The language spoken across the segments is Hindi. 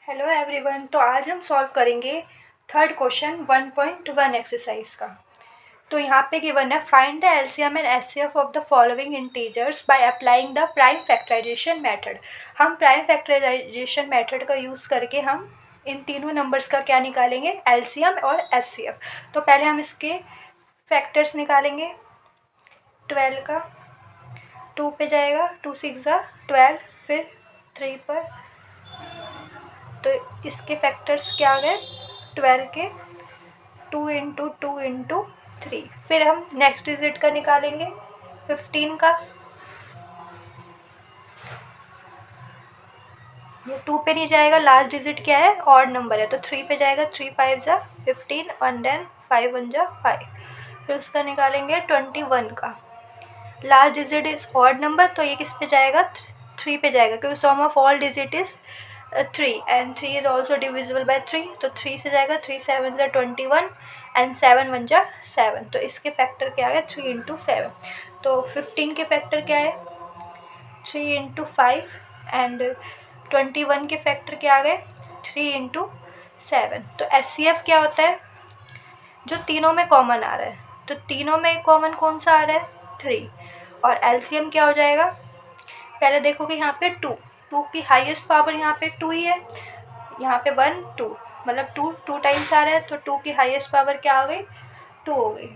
Hello everyone. तो आज हम सॉल्व करेंगे थर्ड क्वेश्चन 1.1 एक्सरसाइज का। तो यहाँ पे गिवन है find the LCM and HCF of the following integers by applying the prime factorisation method. हम प्राइम फैक्टराइजेशन मेथड का यूज़ करके हम इन तीनों नंबर्स का क्या निकालेंगे, एलसीएम और एचसीएफ। तो पहले हम इसके फैक्टर्स निकालेंगे। 12 का 2 पे जाएगा, 2 6 12, फिर 3 पर, तो इसके फैक्टर्स क्या आ गए 12 के 2 इंटू 2 इंटू 3। फिर हम नेक्स्ट डिजिट का निकालेंगे 15 का। ये 2 पे नहीं जाएगा, लास्ट डिजिट क्या है, ऑड नंबर है, तो 3 पे जाएगा। 3 5 जा 15 और देन 5 1 जा 5। फिर उसका निकालेंगे 21 का, last digit is odd number, तो ये किस पे जाएगा, 3 पे जाएगा, क्योंकि sum of all digit is 3 and 3 is also divisible by 3, तो 3 से जाएगा। 3 7 जा 21 एंड 7 1 जा 7, तो इसके फैक्टर क्या है 3 इंटू 7। तो 15 के फैक्टर क्या है 3 इंटू 5 एंड 21 के फैक्टर क्या आ गए 3 इंटू 7। तो एचसीएफ क्या होता है, जो तीनों में कॉमन आ रहा है, तो तीनों में कॉमन कौन सा आ रहा है 3। और एलसीएम क्या हो जाएगा, पहले देखो कि यहाँ पे 2 की हाईएस्ट पावर यहाँ पे 2 ही है, यहाँ पे 1 2 मतलब 2 टाइम्स आ रहा है, तो 2 की हाईएस्ट पावर क्या हो गई 2 हो गई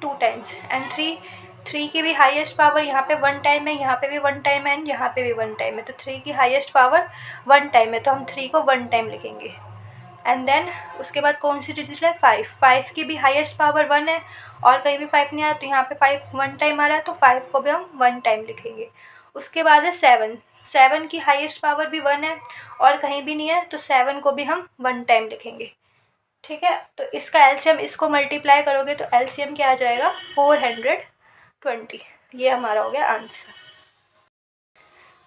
2 टाइम्स। एंड 3 की भी हाईएस्ट पावर यहाँ पे 1 टाइम है, यहाँ पे भी 1 टाइम है एंड यहाँ पे भी 1 टाइम है, तो 3 की हाईएस्ट पावर 1 टाइम है, तो हम 3 को 1 टाइम लिखेंगे। एंड देन उसके बाद कौन सी डिजिट है 5 की भी हाईएस्ट पावर 1 है और कहीं भी 5 नहीं आया, तो यहाँ पे 5 1 टाइम आ रहा है, तो 5 को भी हम 1 टाइम लिखेंगे। उसके बाद है 7 की हाईएस्ट पावर भी 1 है और कहीं भी नहीं है, तो 7 को भी हम 1 टाइम लिखेंगे। ठीक है, तो इसका एलसीएम, इसको मल्टीप्लाई करोगे तो एलसीएम क्या आ जाएगा 420। ये हमारा हो गया आंसर।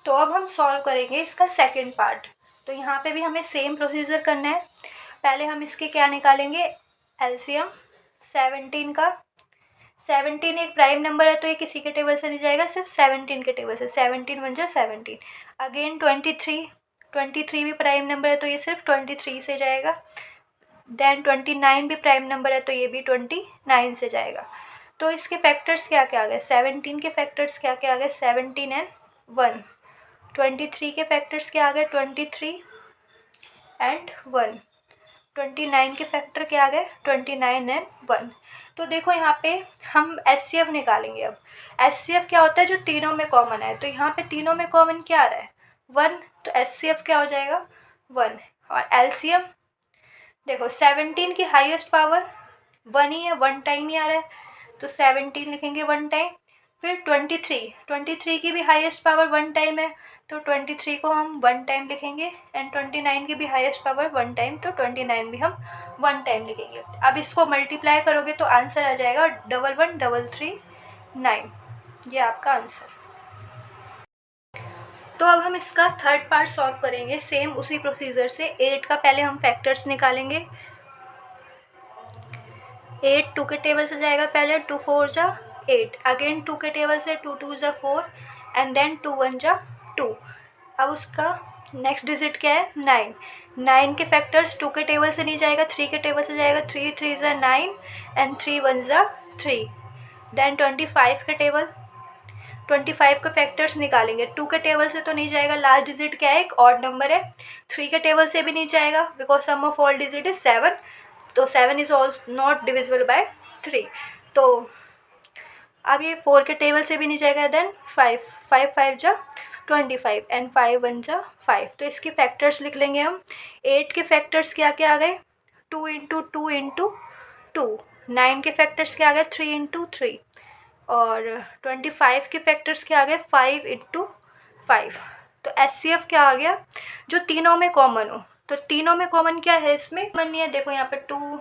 तो अब हम सॉल्व करेंगे इसका सेकंड पार्ट। तो यहाँ पे भी हमें सेम प्रोसीजर करना है। पहले हम इसके क्या निकालेंगे एलसीएम 17 का। 17 एक प्राइम नंबर है, तो ये किसी के टेबल से नहीं जाएगा, सिर्फ 17 के टेबल से। 17 1 जा 17। अगेन 23 भी प्राइम नंबर है, तो ये सिर्फ 23 से जाएगा। देन 29 भी प्राइम नंबर है, तो ये भी 29 से जाएगा। तो इसके फैक्टर्स क्या क्या आ गए 17 के फैक्टर्स क्या क्या आ गए 17 एंड 1। 23 के फैक्टर्स क्या आ गए 23 एंड 1। 29 के फैक्टर क्या आ गए 29 एंड 1। तो देखो यहाँ पे हम एचसीएफ निकालेंगे। अब एचसीएफ क्या होता है, जो तीनों में कॉमन है, तो यहाँ पे तीनों में कॉमन क्या आ रहा है 1, तो एचसीएफ क्या हो जाएगा 1। और एलसीएम देखो 17 की हाईएस्ट पावर 1 ही है, 1 टाइम ही आ रहा है, तो 17 लिखेंगे 1 टाइम। फिर 23 की भी हाईएस्ट पावर 1 टाइम है, तो 23 को हम 1 टाइम लिखेंगे। एंड 29 की भी हाईएस्ट पावर 1 टाइम, तो 29 भी हम 1 टाइम लिखेंगे। अब इसको मल्टीप्लाई करोगे तो आंसर आ जाएगा 11339। ये आपका आंसर। तो अब हम इसका थर्ड पार्ट सॉल्व करेंगे सेम उसी प्रोसीजर से। 8 का पहले हम फैक्टर्स निकालेंगे। 8 2 के टेबल से जाएगा, पहले 2 4 जा 8, अगेन 2 के टेबल से 2 2 जा 4 एंड देन 2 1 जा 2। अब उसका नेक्स्ट डिजिट क्या है 9। 9 के फैक्टर्स 2 के टेबल से नहीं जाएगा, 3 के टेबल से जाएगा। 3 3 जा 9 एंड 3 1 जा 3। देन 25 के टेबल 25 के फैक्टर्स निकालेंगे। 2 के टेबल से तो नहीं जाएगा, लास्ट डिजिट क्या है एक ऑड नंबर है। 3 के टेबल से भी नहीं जाएगा because sum of all digit is 7, तो 7 is also not divisible by 3। तो अब ये 4 के टेबल से भी नहीं जाएगा। देन 5 5 5 जा 25 एंड 5 1 जा 5, तो इसके फैक्टर्स लिख लेंगे हम। 8 के फैक्टर्स क्या क्या आ गए 2 इंटू 2 इंटू 2। 9 के फैक्टर्स क्या आ गए 3 इंटू 3। और 25 के फैक्टर्स क्या आ गए 5 इंटू 5। तो एचसीएफ क्या आ गया, जो तीनों में कॉमन हो। तो तीनों में कॉमन क्या है, इसमें कॉमन नहीं है, देखो यहाँ पे 2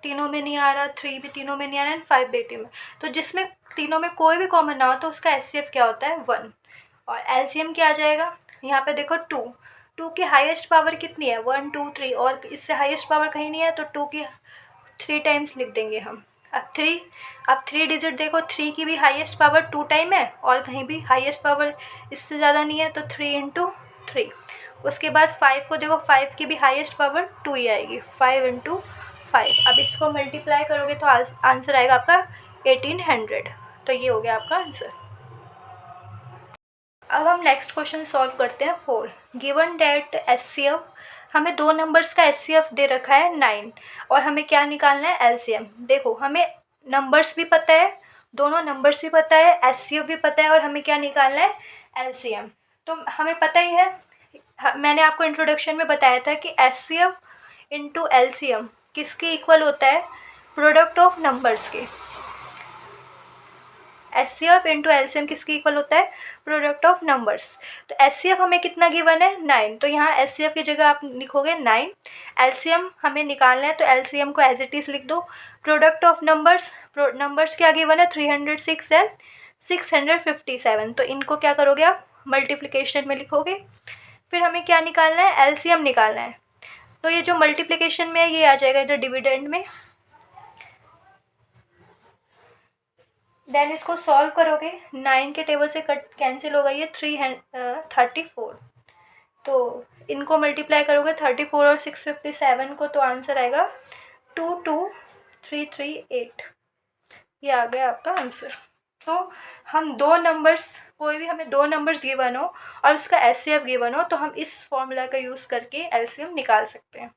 तीनों में नहीं आ रहा, 3 भी तीनों में नहीं आ रहा एंड 5 भी तीनों में। तो जिसमें तीनों में कोई भी कॉमन ना हो तो उसका एचसीएफ क्या होता है 1। और एलसीएम क्या आ जाएगा, यहाँ पे देखो 2 की हाईएस्ट पावर कितनी है 1 2 3, और इससे हाईएस्ट पावर कहीं नहीं है, तो 2 की 3 टाइम्स लिख देंगे हम। अब 3 डिजिट देखो, 3 की भी हाईएस्ट पावर 2 टाइम है और कहीं भी हाईएस्ट पावर इससे ज़्यादा नहीं है, तो 3 इंटू 3। उसके बाद 5 को देखो, 5 की भी हाईएस्ट पावर 2 ही आएगी, 5 × 5। अब इसको मल्टीप्लाई करोगे तो आंसर आएगा आपका 1800। तो ये हो गया आपका आंसर। अब हम नेक्स्ट क्वेश्चन सॉल्व करते हैं 4। गिवन डेट HCF, हमें दो नंबर्स का HCF दे रखा है 9 और हमें क्या निकालना है, LCM। देखो हमें नंबर्स भी पता है, दोनों नंबर्स भी पता है, HCF भी पता है और हमें क्या निकालना है, LCM। तो हमें पता ही है, मैंने आपको इंट्रोडक्शन में बताया था कि HCF × LCM किसके इक्वल होता है, प्रोडक्ट ऑफ नंबर्स के। HCF × LCM किसके इक्वल होता है, प्रोडक्ट ऑफ नंबर्स। तो HCF हमें कितना गिवन है, 9, तो यहाँ HCF की जगह आप लिखोगे 9। LCM हमें निकालना है तो LCM को एज इट इज़ लिख दो। प्रोडक्ट ऑफ नंबर्स, नंबर्स क्या गिवन है, 306 एंड 657। तो इनको क्या करोगे आप, मल्टीप्लिकेशन में लिखोगे। फिर हमें क्या निकालना है, LCM निकालना है। तो ये जो मल्टीप्लिकेशन में है ये आ जाएगा इधर डिविडेंड में। देन इसको सॉल्व करोगे, 9 के टेबल से कैंसिल होगा ये 34। तो इनको मल्टीप्लाई करोगे 34 और 657 को, तो आंसर आएगा 22338। ये आ गया आपका आंसर। तो हम दो नंबर्स, कोई भी हमें दो नंबर्स गिवन हो और उसका HCF गिवन हो तो हम इस फॉर्मूला का यूज़ करके LCM निकाल सकते हैं।